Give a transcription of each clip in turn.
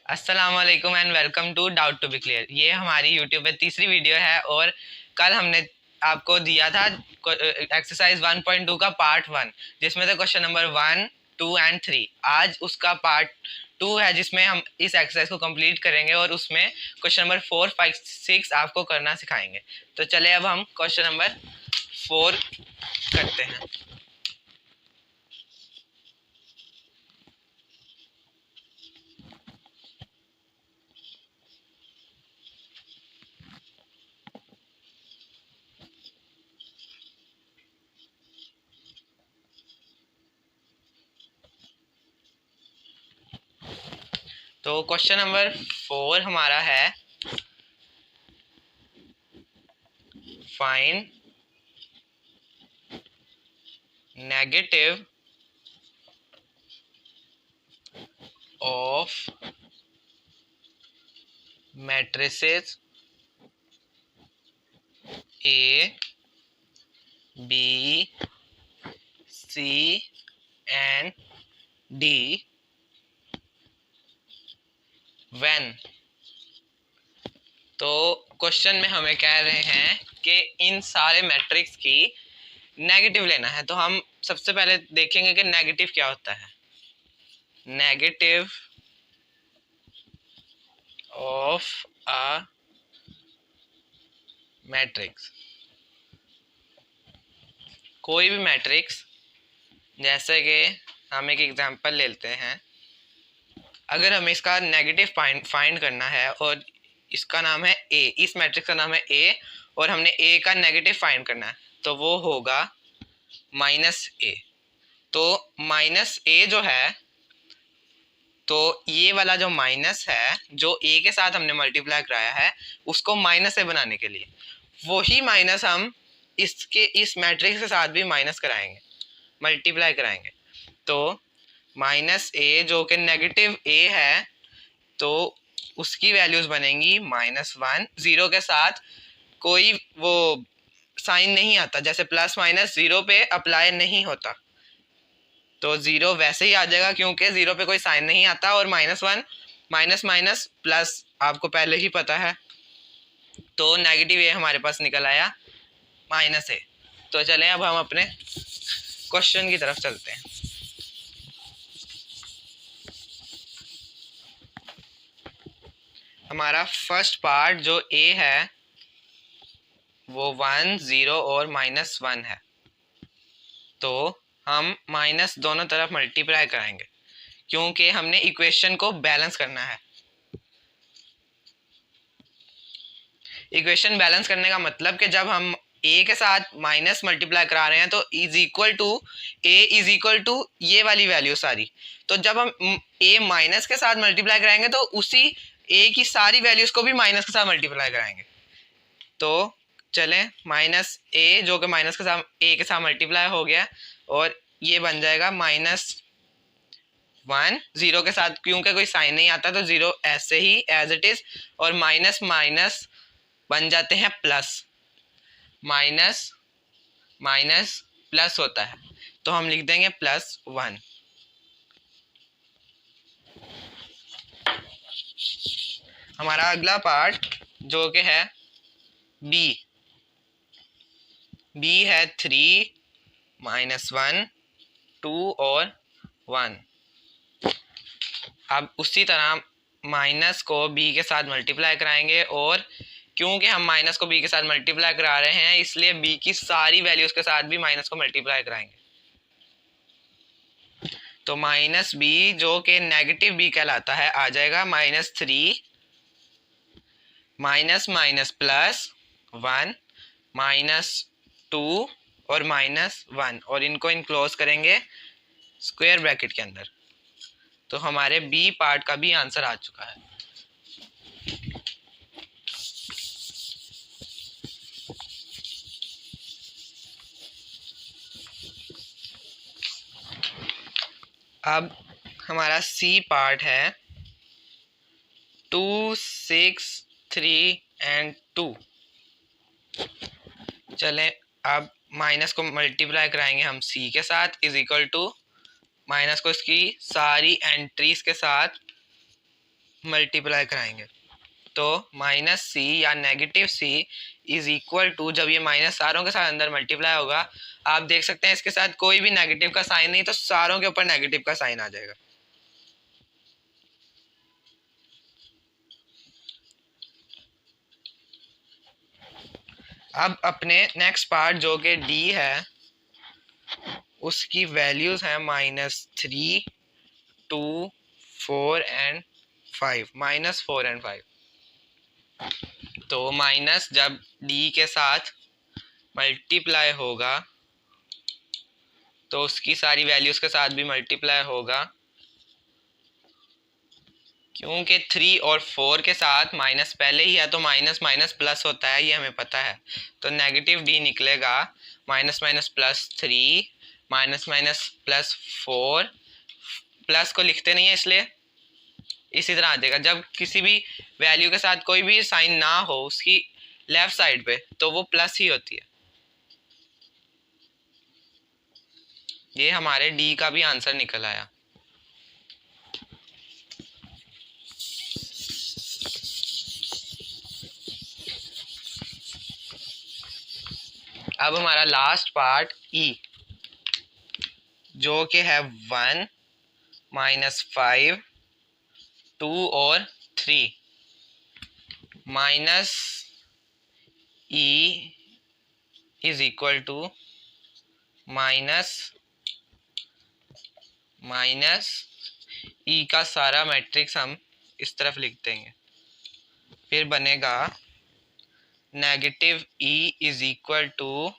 अस्सलाम वालेकुम and welcome to doubt to be clear. ये हमारी यूट्यूब पे तीसरी वीडियो है और कल हमने आपको दिया था एक्सरसाइज 1.2 का पार्ट 1 जिसमें से क्वेश्चन नंबर 1, 2 एंड 3। आज उसका पार्ट 2 है जिसमें हम इस एक्सरसाइज को कंप्लीट करेंगे और उसमें क्वेश्चन नंबर 4, 5, 6 आपको करना सिखाएंगे। तो चले अब हम क्वेश्चन नंबर 4 करते हैं। तो क्वेश्चन नंबर 4 हमारा है find negative of matrices A, B, C and D when। तो क्वेश्चन में हमें कह रहे हैं कि इन सारे मैट्रिक्स की नेगेटिव लेना है। तो हम सबसे पहले देखेंगे कि नेगेटिव क्या होता है। नेगेटिव ऑफ अ मैट्रिक्स, कोई भी मैट्रिक्स, जैसे कि हम एक एग्जांपल लेते हैं। अगर हमें इसका नेगेटिव फाइंड करना है और इसका नाम है ए, इस मैट्रिक्स का नाम है ए और हमने ए का नेगेटिव फाइंड करना है तो वो होगा माइनस ए। तो माइनस ए जो है, तो ये वाला जो माइनस है जो ए के साथ हमने मल्टीप्लाई कराया है उसको माइनस से बनाने के लिए वही माइनस हम इसके इस मैट्रिक्स के साथ भी माइनस कराएंगे, मल्टीप्लाई कराएंगे। तो माइनस ए जो कि नेगेटिव ए है तो उसकी वैल्यूज बनेंगी -1। जीरो के साथ कोई वो साइन नहीं आता, जैसे प्लस माइनस जीरो पे अप्लाई नहीं होता, तो जीरो वैसे ही आ जाएगा क्योंकि जीरो पे कोई साइन नहीं आता। और -1 माइनस माइनस प्लस आपको पहले ही पता है, तो नेगेटिव ए हमारे पास निकल आया -a। तो चलें अब हम अपने क्वेश्चन की तरफ चलते हैं। हमारा फर्स्ट पार्ट जो a है वो 1, 0 और -1 है। तो हम माइनस दोनों तरफ मल्टीप्लाई कराएंगे क्योंकि हमने इक्वेशन को बैलेंस करना है। इक्वेशन बैलेंस करने का मतलब कि जब हम a के साथ माइनस मल्टीप्लाई करा रहे हैं तो is equal to a is equal to ये वाली वैल्यू सारी। तो जब हम a माइनस के साथ मल्टीप्लाई कराएंगे तो उसी a की सारी वैल्यूज को भी माइनस के साथ मल्टीप्लाई कराएंगे। तो चलें, माइनस a जो कि माइनस के साथ a के साथ मल्टीप्लाई हो गया और ये बन जाएगा -1। जीरो के साथ क्योंकि कोई साइन नहीं आता तो जीरो ऐसे ही एज इट इज, और माइनस माइनस बन जाते हैं प्लस, माइनस माइनस प्लस होता है तो हम लिख देंगे +1। हमारा अगला पार्ट जो कि है बी है 3, -1, 2 और 1। अब उसी तरह माइनस को b के साथ मल्टीप्लाई कराएंगे और क्योंकि हम माइनस को b के साथ मल्टीप्लाई करा रहे हैं इसलिए b की सारी वैल्यूज के साथ भी माइनस को मल्टीप्लाई कराएंगे। तो -b जो कि नेगेटिव b कहलाता है आ जाएगा -3 माइनस माइनस +1 -2 और -1 और इनको इनक्लोज करेंगे स्क्वायर ब्रैकेट के अंदर। तो हमारे बी पार्ट का भी आंसर आ चुका है। अब हमारा सी पार्ट है 2, 6, 3 एंड 2। चलें, अब माइनस को मल्टीप्लाई कराएंगे हम सी के साथ इज इक्वल टू माइनस को इसकी सारी एंट्रीज के साथ मल्टीप्लाई कराएंगे। तो माइनस सी या negative C is equal to, जब ये माइनस सारों के साथ अंदर मल्टीप्लाई होगा, आप देख सकते हैं इसके साथ कोई भी नेगेटिव का साइन नहीं, तो सारों के ऊपर नेगेटिव का साइन आ जाएगा। अब अपने नेक्स्ट पार्ट जो कि डी है, उसकी वैल्यूज हैं -3, 2, 4 एंड 5, -4 एंड 5। तो माइनस जब डी के साथ मल्टीप्लाई होगा तो उसकी सारी वैल्यूज के साथ भी मल्टीप्लाई होगा, क्योंकि 3 और 4 के साथ माइनस पहले ही है तो माइनस माइनस प्लस होता है, ये हमें पता है। तो नेगेटिव डी निकलेगा minus minus +3, minus minus +4, plus को लिखते नहीं है इसलिए इसी तरह आ जाएगा। जब किसी भी वैल्यू के साथ कोई भी साइन ना हो उसकी लेफ्ट साइड पे, तो वो प्लस ही होती है। ये हमारे डी का भी आंसर निकल आया। अब हमारा लास्ट पार्ट ई, जो कि है 1, -5, 2 और 3, minus e is equal to minus e का सारा मैट्रिक्स हम इस तरफ लिख देंगे, फिर बनेगा negative E is equal to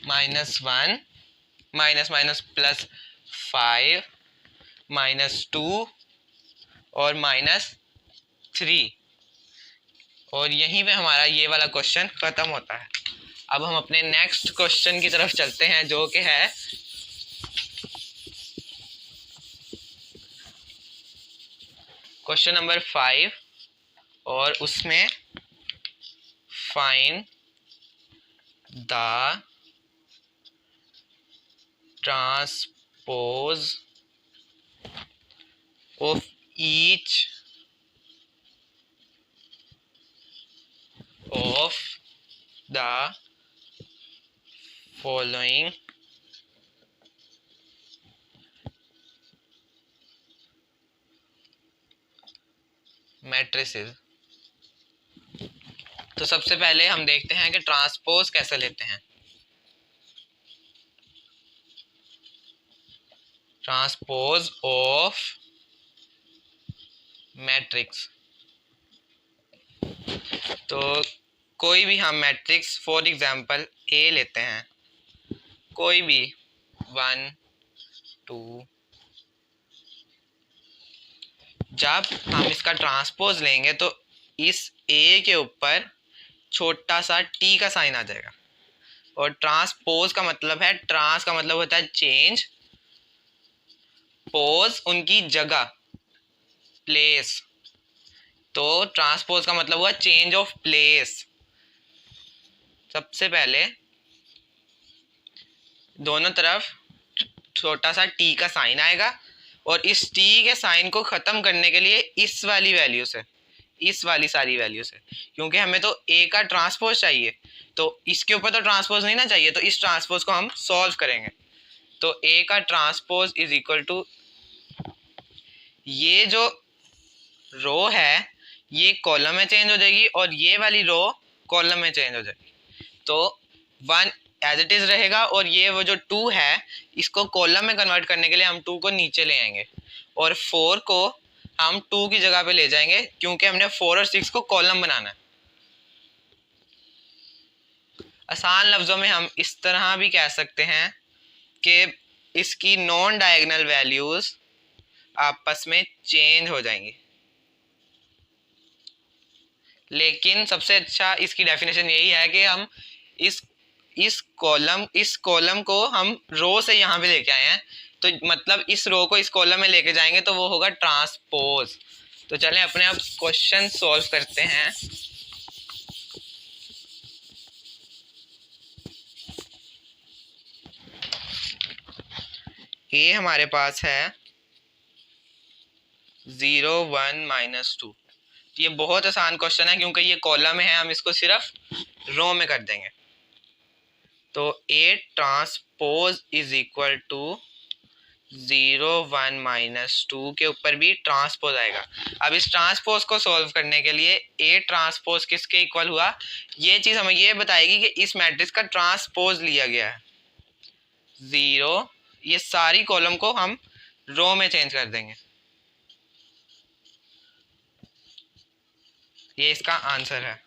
-1 minus minus +5 -2 और -3, और यहीं पे हमारा ये वाला क्वेश्चन खत्म होता है। अब हम अपने नेक्स्ट क्वेश्चन की तरफ चलते हैं, जो कि है क्वेश्चन नंबर 5, और उसमें find the transpose of each of the following matrices। तो सबसे पहले हम देखते हैं कि ट्रांसपोज कैसे लेते हैं। ट्रांसपोज ऑफ मैट्रिक्स, तो कोई भी हम मैट्रिक्स फॉर एग्जांपल ए लेते हैं, कोई भी 1, 2, जब हम इसका ट्रांसपोज लेंगे तो इस ए के ऊपर छोटा सा टी का साइन आ जाएगा। और ट्रांसपोज का मतलब है, ट्रांस का मतलब होता है चेंज, पोज उनकी जगह, प्लेस, तो ट्रांसपोज का मतलब हुआ चेंज ऑफ प्लेस। सबसे पहले दोनों तरफ छोटा सा टी का साइन आएगा, और इस टी के साइन को ख़त्म करने के लिए इस वाली वैल्यू से, इस वाली सारी वैल्यू से, क्योंकि हमें तो ए का ट्रांसपोज चाहिए, तो इसके ऊपर तो ट्रांसपोज नहीं ना चाहिए, तो इस ट्रांसपोज को हम सॉल्व करेंगे। तो ए का ट्रांसपोज इज इक्वल टू, ये जो रो है ये कॉलम में चेंज हो जाएगी और ये वाली रो कॉलम में चेंज हो जाएगी। तो 1 एज इट इज रहेगा, और ये वो जो 2 है इसको कॉलम में कन्वर्ट करने के लिए हम 2 को नीचे ले आएंगे, और 4 को हम 2 की जगह पे ले जाएंगे, क्योंकि हमने 4 और 6 को कॉलम बनाना है। आसान लफ्जों में हम इस तरह भी कह सकते हैं कि इसकी नॉन डायगोनल वैल्यूज आपस में चेंज हो जाएंगी। लेकिन सबसे अच्छा इसकी डेफिनेशन यही है कि हम इस कॉलम को हम रो से यहाँ पे लेके आए हैं, तो मतलब इस रो को इस कॉलम में लेके जाएंगे तो वो होगा ट्रांसपोज। तो चलें अपने आप क्वेश्चन सॉल्व करते हैं। ये हमारे पास है 0 1 -2। ये बहुत आसान क्वेश्चन है क्योंकि ये कॉलम है, हम इसको सिर्फ रो में कर देंगे। तो A transpose is equal to 0 1 -2 के ऊपर भी ट्रांसपोज आएगा। अब इस ट्रांसपोज को सॉल्व करने के लिए A ट्रांसपोज किसके इक्वल हुआ, ये चीज हमें ये बताएगी कि इस मैट्रिक्स का ट्रांसपोज लिया गया है 0। ये सारी कॉलम को हम रो में चेंज कर देंगे। ये इसका आंसर है।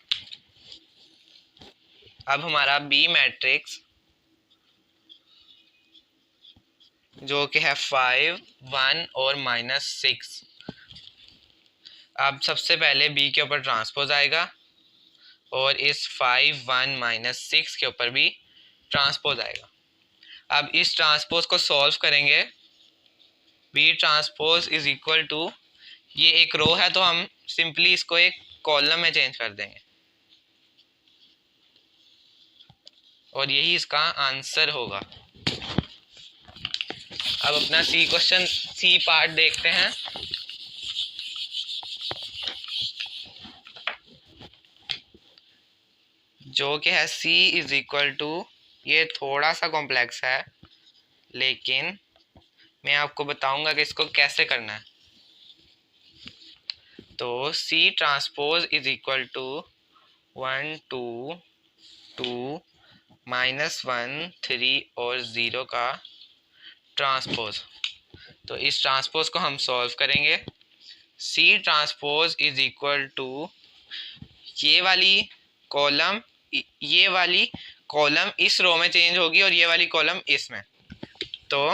अब हमारा बी मैट्रिक्स जो कि है 5 1 और -6। अब सबसे पहले बी के ऊपर ट्रांसपोज आएगा और इस 5 1 -6 के ऊपर भी ट्रांसपोज आएगा। अब इस ट्रांसपोज को सॉल्व करेंगे। B transpose is equal to, ये एक रो है तो हम सिंपली इसको एक कॉलम में चेंज कर देंगे और यही इसका आंसर होगा। अब अपना सी पार्ट देखते हैं। जो कि है C इज इक्वल टू, ये थोड़ा सा कॉम्प्लेक्स है लेकिन मैं आपको बताऊंगा कि इसको कैसे करना है। तो C transpose is equal to 1 2 2 -1 3 और 0 का ट्रांसपोज। तो इस ट्रांसपोज को हम सॉल्व करेंगे। C transpose is equal to, ये वाली कॉलम इस रो में चेंज होगी और ये वाली कॉलम इसमें। तो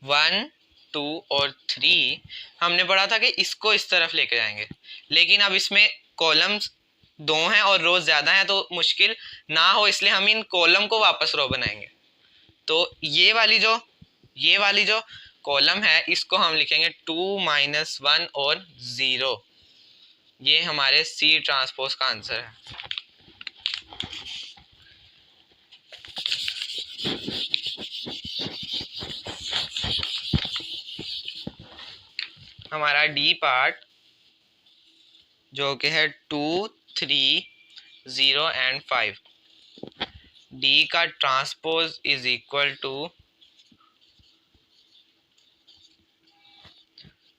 1 2 और 3 हमने पढ़ा था कि इसको इस तरफ लेके जाएंगे, लेकिन अब इसमें कॉलम्स 2 हैं और रो ज़्यादा हैं तो मुश्किल ना हो, इसलिए हम इन कॉलम को वापस रो बनाएंगे। तो ये वाली जो कॉलम है इसको हम लिखेंगे 2 -1 और 0। ये हमारे C ट्रांसपोज का आंसर है। हमारा डी पार्ट जो कि है 2 3 0 एंड 5। डी का transpose is equal to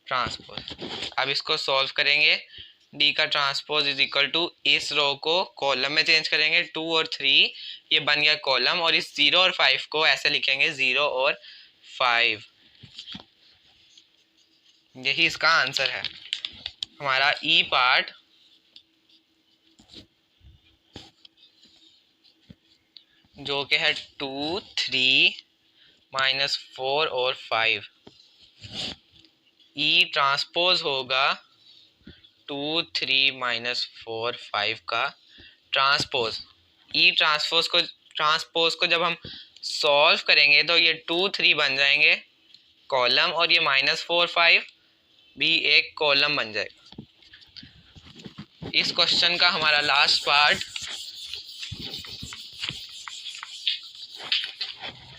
transpose. अब इसको सॉल्व करेंगे। डी का ट्रांसपोज इज इक्वल टू, इस रो को कॉलम में चेंज करेंगे 2 और 3, ये बन गया कॉलम, और इस 0 और 5 को ऐसे लिखेंगे 0 और 5। यही इसका आंसर है। हमारा ई पार्ट जो कि है 2 3 -4 और 5। ई ट्रांसपोज होगा 2 3 -4 5 का ट्रांसपोज। ई ट्रांसपोज को जब हम सॉल्व करेंगे तो ये 2 3 बन जाएंगे कॉलम और ये -4 5 भी एक कॉलम बन जाएगा। इस क्वेश्चन का हमारा लास्ट पार्ट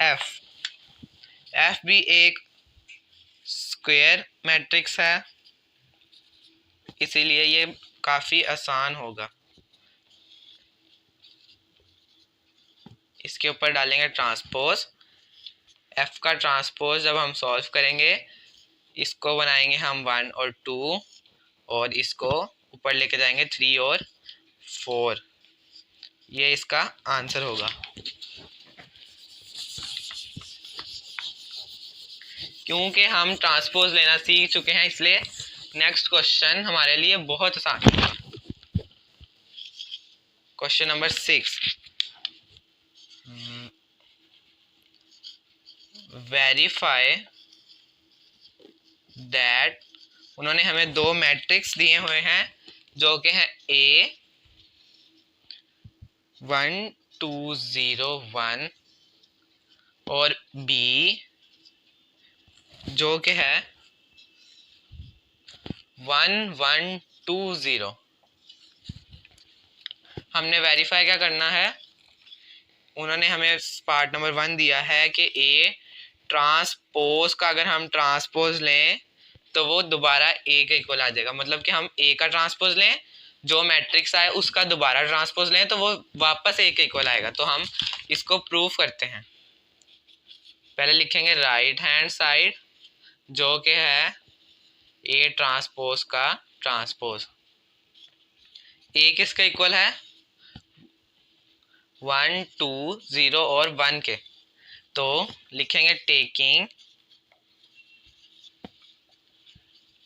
एफ भी एक स्क्वायर मैट्रिक्स है, इसीलिए ये काफ़ी आसान होगा। इसके ऊपर डालेंगे ट्रांसपोज। एफ का ट्रांसपोज जब हम सॉल्व करेंगे इसको बनाएंगे हम 1 और 2 और इसको ऊपर लेके जाएंगे 3 और 4। ये इसका आंसर होगा। क्योंकि हम ट्रांसपोज लेना सीख चुके हैं इसलिए नेक्स्ट क्वेश्चन हमारे लिए बहुत आसान है। क्वेश्चन नंबर 6, वेरीफाई दैट, उन्होंने हमें दो मैट्रिक्स दिए हुए हैं जो कि हैं A 1 2 0 1 और B जो कि है 1 1 2 0। हमने वेरीफाई क्या करना है, उन्होंने हमें पार्ट नंबर 1 दिया है कि A ट्रांसपोज का अगर हम ट्रांसपोज लें तो वो दोबारा ए के इक्वल आ जाएगा। मतलब कि हम ए का ट्रांसपोज लें, जो मैट्रिक्स आए उसका दोबारा ट्रांसपोज लें तो वो वापस ए के इक्वल आएगा। तो हम इसको प्रूफ करते हैं। पहले लिखेंगे राइट हैंड साइड जो कि है ए ट्रांसपोज का ट्रांसपोज। ए किसका इक्वल है? 1 2 0 और 1 के। तो लिखेंगे taking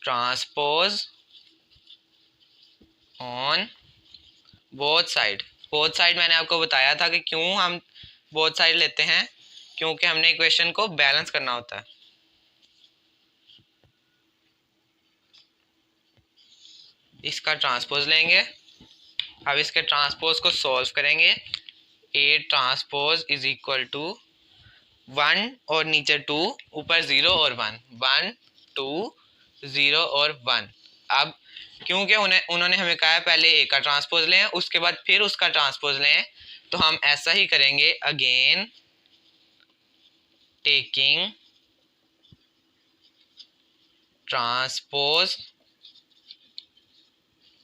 transpose on both side. Both side मैंने आपको बताया था कि क्यों हम बोथ साइड लेते हैं, क्योंकि हमने इक्वेशन को बैलेंस करना होता है। इसका ट्रांसपोज लेंगे। अब इसके ट्रांसपोज को सॉल्व करेंगे। A transpose is equal to 1 और नीचे 2, ऊपर 0 और 1, 1 2 0 और 1। अब क्योंकि उन्होंने हमें कहा है पहले ए का ट्रांसपोज लें उसके बाद फिर उसका ट्रांसपोज लें, तो हम ऐसा ही करेंगे। Again taking transpose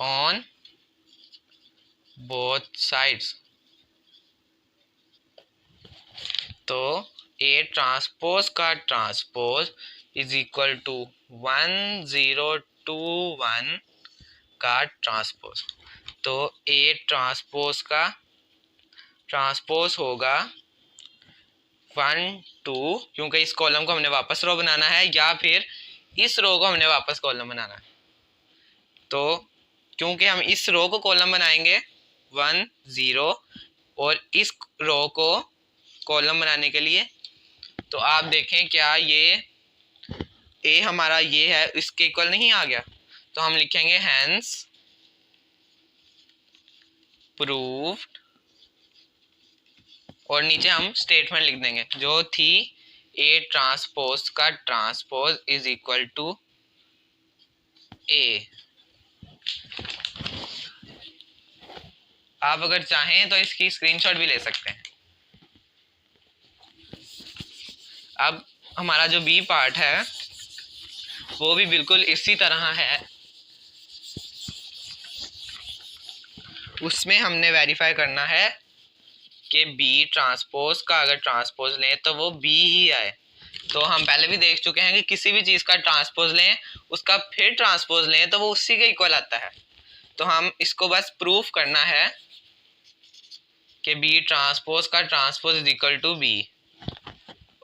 on both sides. तो ए ट्रांसपोज का ट्रांसपोज इज इक्वल टू 1 0 2 1 का ट्रांसपोज। तो ए ट्रांसपोज का ट्रांसपोज होगा 1 2, क्योंकि इस कॉलम को हमने वापस रो बनाना है या फिर इस रो को हमने वापस कॉलम बनाना है। तो क्योंकि हम इस रो को कॉलम बनाएंगे 1 0 और इस रो को कॉलम बनाने के लिए, तो आप देखें क्या ये ए हमारा ये है इसके इक्वल नहीं आ गया। तो हम लिखेंगे हेंस प्रूव्ड और नीचे हम स्टेटमेंट लिख देंगे जो थी ए ट्रांसपोज का ट्रांसपोज इज इक्वल टू ए। आप अगर चाहें तो इसकी स्क्रीनशॉट भी ले सकते हैं। अब हमारा जो बी पार्ट है वो भी बिल्कुल इसी तरह है। उसमें हमने वेरीफाई करना है कि बी ट्रांसपोज का अगर ट्रांसपोज लें तो वो बी ही आए। तो हम पहले भी देख चुके हैं कि किसी भी चीज़ का ट्रांसपोज लें उसका फिर ट्रांसपोज लें तो वो उसी के इक्वल आता है। तो हम इसको बस प्रूफ करना है कि बी ट्रांसपोज का transpose is equal to B.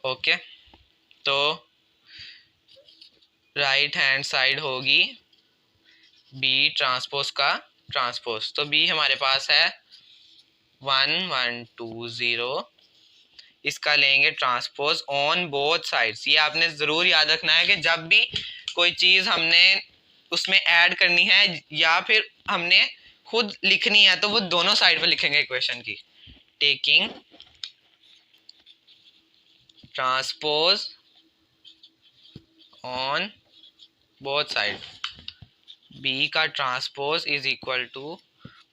Okay, तो राइट हैंड साइड होगी बी ट्रांसपोज का ट्रांसपोज। तो बी हमारे पास है 1 1 2 0। इसका लेंगे ट्रांसपोज ऑन बोथ साइड्स। ये आपने ज़रूर याद रखना है कि जब भी कोई चीज़ हमने उसमें ऐड करनी है या फिर हमने खुद लिखनी है तो वो दोनों साइड पर लिखेंगे इक्वेशन की। Taking transpose on both side. B का ट्रांसपोज इज इक्वल टू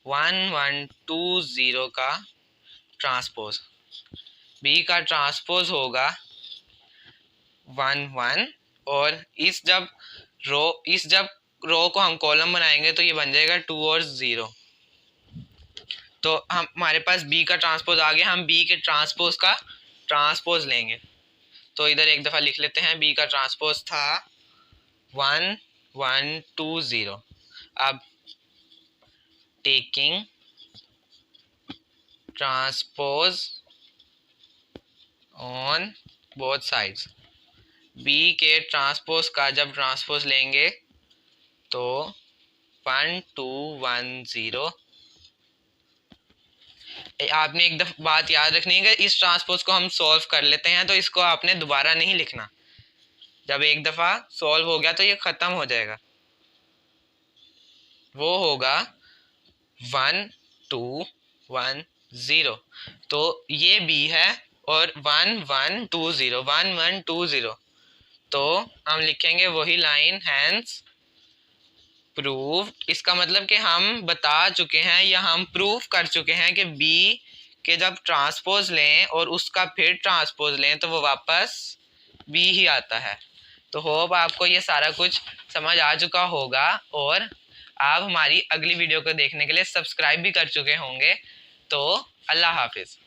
1 1 2 0 का ट्रांसपोज। बी का ट्रांसपोज होगा 1 1 और इस जब रो को हम कॉलम बनाएंगे तो ये बन जाएगा 2 और 0। तो हम हमारे पास बी का ट्रांसपोज आ गया। हम बी के ट्रांसपोज का ट्रांसपोज लेंगे। तो इधर एक दफ़ा लिख लेते हैं। बी का ट्रांसपोज था 1 1 2 0। अब taking transpose on both sides. B के ट्रांसपोज का जब ट्रांसपोज लेंगे तो 1 2 1 0। आपने एक दफ़ा बात याद रखनी है कि इस ट्रांसपोज को हम सॉल्व कर लेते हैं तो इसको आपने दोबारा नहीं लिखना। जब एक दफ़ा सॉल्व हो गया तो ये ख़त्म हो जाएगा। वो होगा 1 2 1 0। तो ये बी है और 1 1 2 0 1 1 2 0। तो हम लिखेंगे वही लाइन हैंस प्रूव्ड। इसका मतलब कि हम बता चुके हैं या हम प्रूफ कर चुके हैं कि बी के जब ट्रांसपोज लें और उसका फिर ट्रांसपोज लें तो वो वापस बी ही आता है। तो होप आपको ये सारा कुछ समझ आ चुका होगा और आप हमारी अगली वीडियो को देखने के लिए सब्सक्राइब भी कर चुके होंगे। तो अल्लाह हाफिज़।